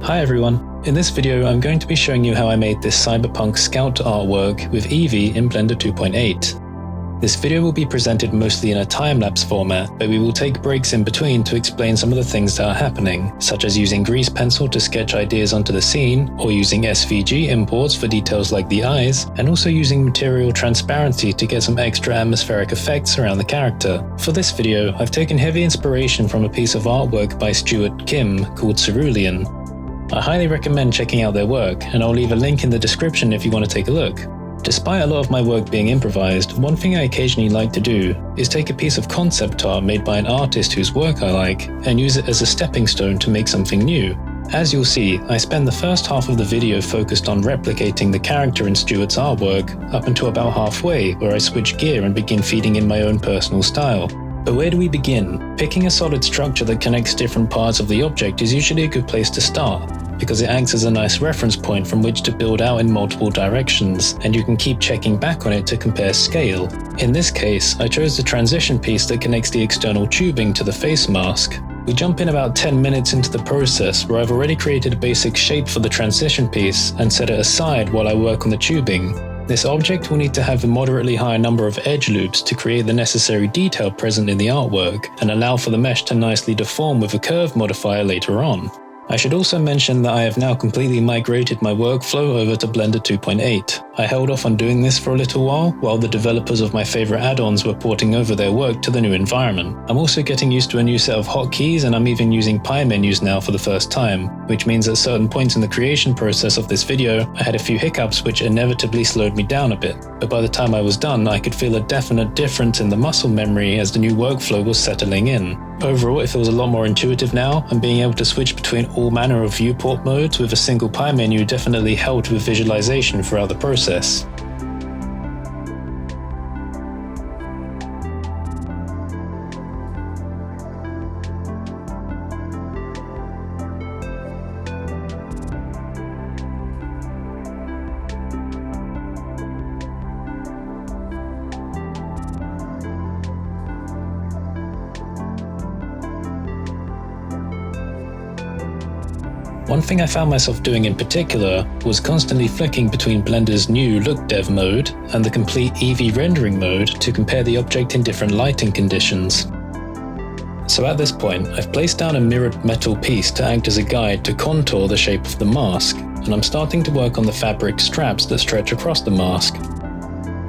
Hi everyone, in this video I'm going to be showing you how I made this Cyberpunk Scout artwork with EEVEE in Blender 2.8. This video will be presented mostly in a time-lapse format, but we will take breaks in between to explain some of the things that are happening, such as using grease pencil to sketch ideas onto the scene, or using SVG imports for details like the eyes, and also using material transparency to get some extra atmospheric effects around the character. For this video, I've taken heavy inspiration from a piece of artwork by Stuart Kim called Cerulean. I highly recommend checking out their work, and I'll leave a link in the description if you want to take a look. Despite a lot of my work being improvised, one thing I occasionally like to do is take a piece of concept art made by an artist whose work I like and use it as a stepping stone to make something new. As you'll see, I spend the first half of the video focused on replicating the character in Stuart's artwork up until about halfway, where I switch gear and begin feeding in my own personal style. But where do we begin? Picking a solid structure that connects different parts of the object is usually a good place to start, because it acts as a nice reference point from which to build out in multiple directions, and you can keep checking back on it to compare scale. In this case, I chose the transition piece that connects the external tubing to the face mask. We jump in about 10 minutes into the process, where I've already created a basic shape for the transition piece and set it aside while I work on the tubing. This object will need to have a moderately high number of edge loops to create the necessary detail present in the artwork and allow for the mesh to nicely deform with a curve modifier later on. I should also mention that I have now completely migrated my workflow over to Blender 2.8. I held off on doing this for a little while the developers of my favorite add-ons were porting over their work to the new environment. I'm also getting used to a new set of hotkeys, and I'm even using pie menus now for the first time, which means at certain points in the creation process of this video, I had a few hiccups which inevitably slowed me down a bit. But by the time I was done, I could feel a definite difference in the muscle memory as the new workflow was settling in. Overall, it feels a lot more intuitive now, and being able to switch between all manner of viewport modes with a single pie menu definitely helped with visualization throughout the process. One thing I found myself doing in particular was constantly flicking between Blender's new Look Dev mode and the complete EEVEE rendering mode to compare the object in different lighting conditions. So at this point, I've placed down a mirrored metal piece to act as a guide to contour the shape of the mask, and I'm starting to work on the fabric straps that stretch across the mask.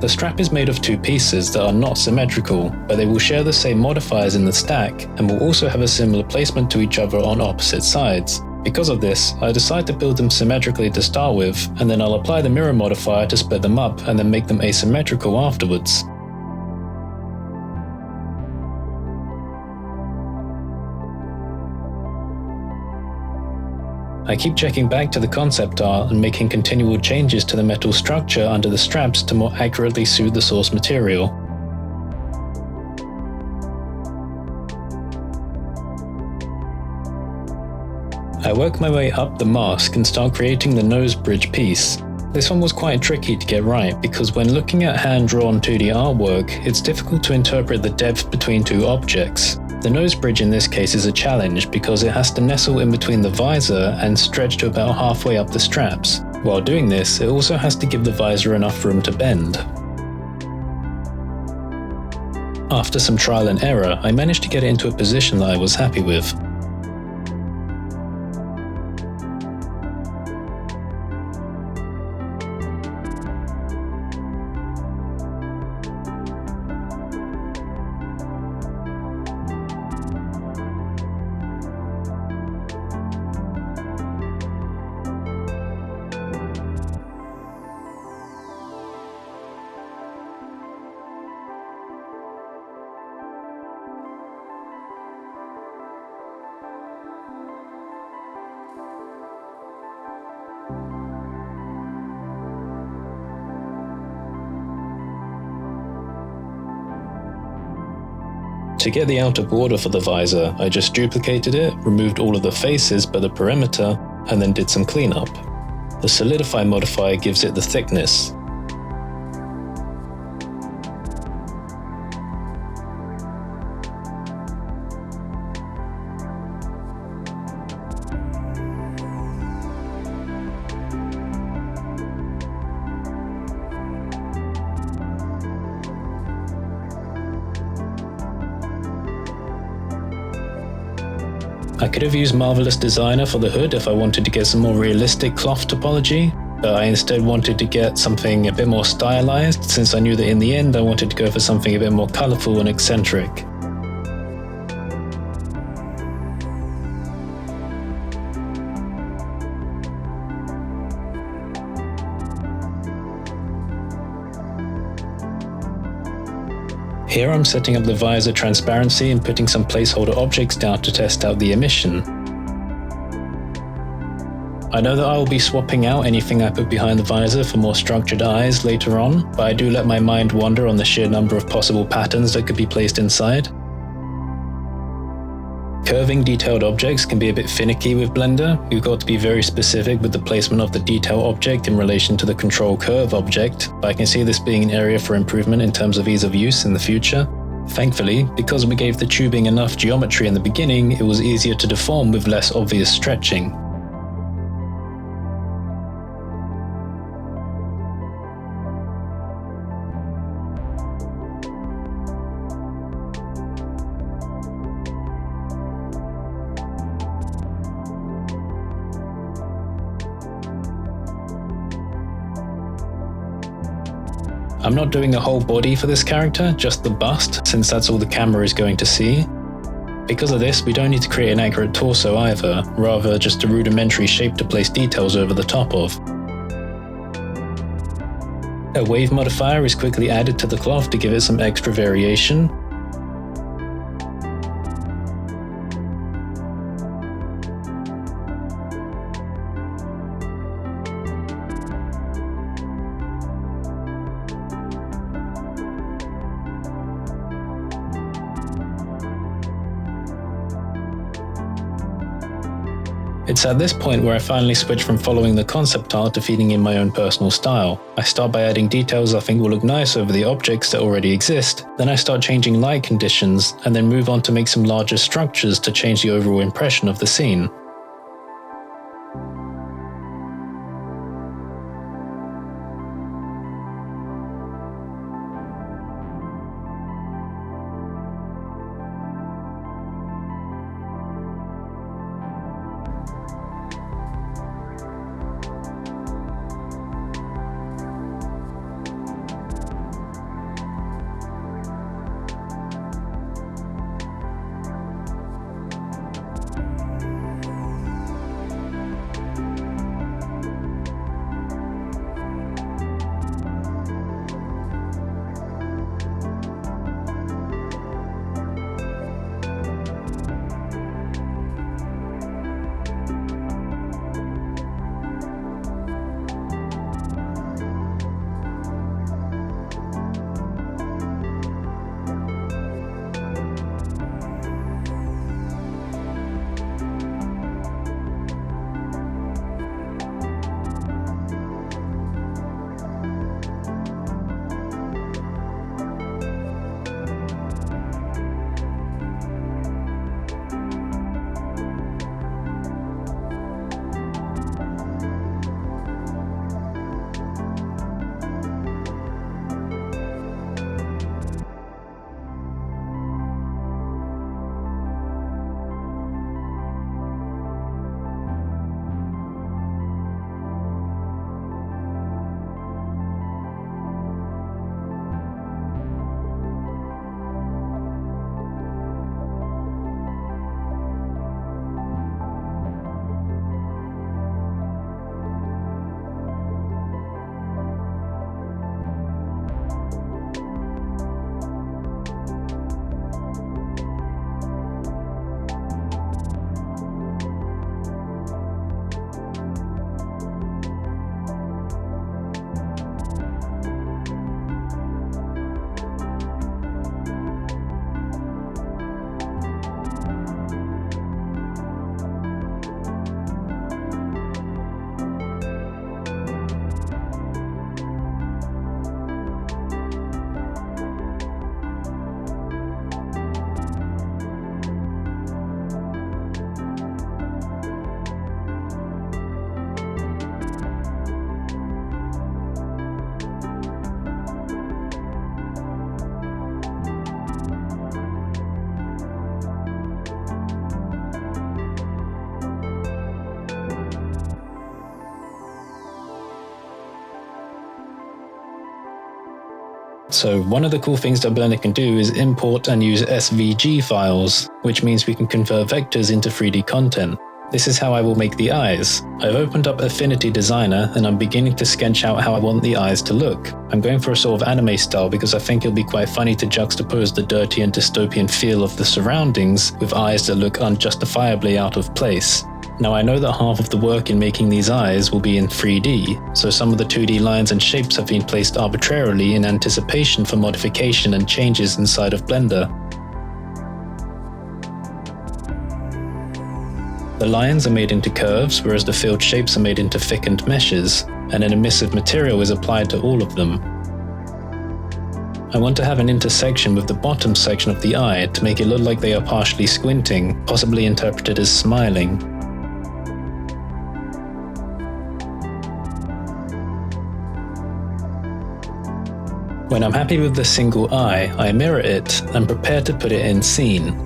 The strap is made of two pieces that are not symmetrical, but they will share the same modifiers in the stack and will also have a similar placement to each other on opposite sides. Because of this, I decide to build them symmetrically to start with, and then I'll apply the mirror modifier to split them up and then make them asymmetrical afterwards. I keep checking back to the concept art and making continual changes to the metal structure under the straps to more accurately suit the source material. I work my way up the mask and start creating the nose bridge piece. This one was quite tricky to get right because when looking at hand-drawn 2D artwork, it's difficult to interpret the depth between two objects. The nose bridge in this case is a challenge because it has to nestle in between the visor and stretch to about halfway up the straps. While doing this, it also has to give the visor enough room to bend. After some trial and error, I managed to get it into a position that I was happy with. To get the outer border for the visor, I just duplicated it, removed all of the faces but the perimeter, and then did some cleanup. The solidify modifier gives it the thickness. I could have used Marvelous Designer for the hood if I wanted to get some more realistic cloth topology, but I instead wanted to get something a bit more stylized, since I knew that in the end I wanted to go for something a bit more colorful and eccentric. Here I'm setting up the visor transparency and putting some placeholder objects down to test out the emission. I know that I will be swapping out anything I put behind the visor for more structured eyes later on, but I do let my mind wander on the sheer number of possible patterns that could be placed inside. Curving detailed objects can be a bit finicky with Blender. You've got to be very specific with the placement of the detail object in relation to the control curve object, but I can see this being an area for improvement in terms of ease of use in the future. Thankfully, because we gave the tubing enough geometry in the beginning, it was easier to deform with less obvious stretching. I'm not doing the whole body for this character, just the bust, since that's all the camera is going to see. Because of this, we don't need to create an accurate torso either, rather just a rudimentary shape to place details over the top of. A wave modifier is quickly added to the cloth to give it some extra variation. It's at this point where I finally switch from following the concept art to feeding in my own personal style. I start by adding details I think will look nice over the objects that already exist, then I start changing light conditions, and then move on to make some larger structures to change the overall impression of the scene. So one of the cool things that Blender can do is import and use SVG files, which means we can convert vectors into 3D content. This is how I will make the eyes. I've opened up Affinity Designer and I'm beginning to sketch out how I want the eyes to look. I'm going for a sort of anime style because I think it'll be quite funny to juxtapose the dirty and dystopian feel of the surroundings with eyes that look unjustifiably out of place. Now I know that half of the work in making these eyes will be in 3D, so some of the 2D lines and shapes have been placed arbitrarily in anticipation for modification and changes inside of Blender. The lines are made into curves, whereas the filled shapes are made into thickened meshes, and an emissive material is applied to all of them. I want to have an intersection with the bottom section of the eye to make it look like they are partially squinting, possibly interpreted as smiling. When I'm happy with the single eye, I mirror it and prepare to put it in scene.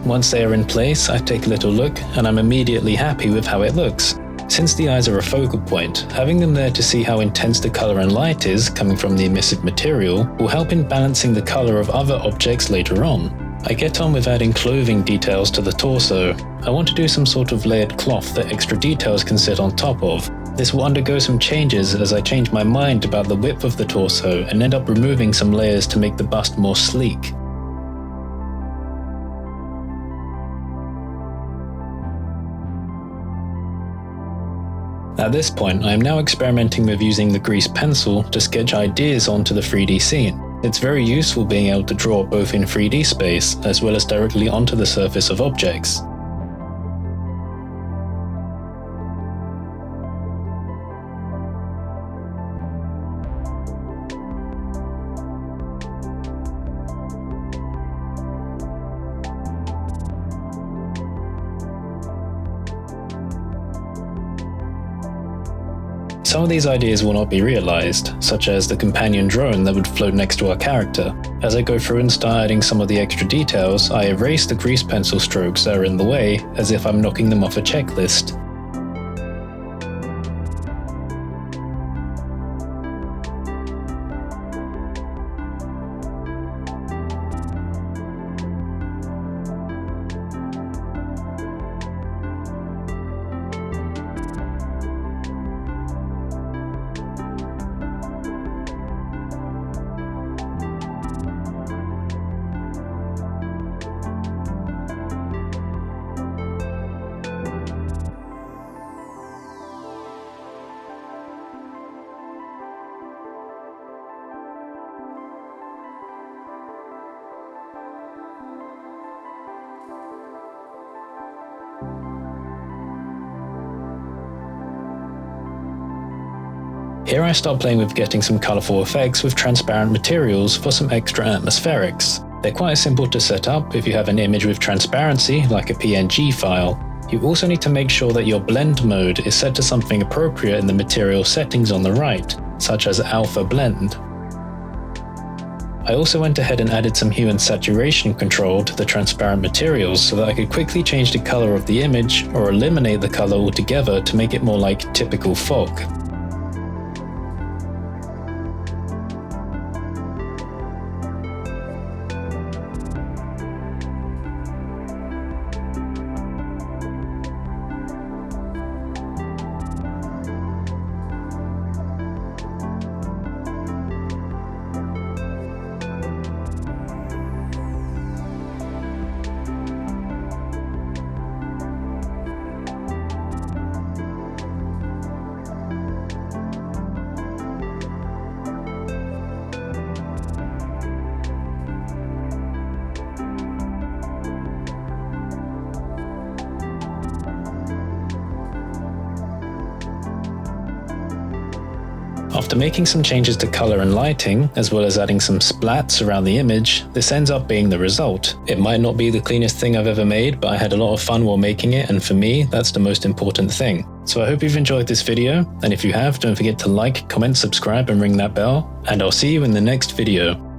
Once they are in place, I take a little look and I'm immediately happy with how it looks. Since the eyes are a focal point, having them there to see how intense the color and light is coming from the emissive material will help in balancing the color of other objects later on. I get on with adding clothing details to the torso. I want to do some sort of layered cloth that extra details can sit on top of. This will undergo some changes as I change my mind about the width of the torso and end up removing some layers to make the bust more sleek. At this point, I am now experimenting with using the grease pencil to sketch ideas onto the 3D scene. It's very useful being able to draw both in 3D space as well as directly onto the surface of objects. Some of these ideas will not be realized, such as the companion drone that would float next to our character. As I go through and start adding some of the extra details, I erase the grease pencil strokes that are in the way, as if I'm knocking them off a checklist. Here I start playing with getting some colourful effects with transparent materials for some extra atmospherics. They're quite simple to set up if you have an image with transparency, like a PNG file. You also need to make sure that your blend mode is set to something appropriate in the material settings on the right, such as alpha blend. I also went ahead and added some hue and saturation control to the transparent materials so that I could quickly change the color of the image or eliminate the color altogether to make it more like typical fog. After making some changes to color and lighting, as well as adding some splats around the image, this ends up being the result. It might not be the cleanest thing I've ever made, but I had a lot of fun while making it, and for me, that's the most important thing. So I hope you've enjoyed this video, and if you have, don't forget to like, comment, subscribe, and ring that bell, and I'll see you in the next video.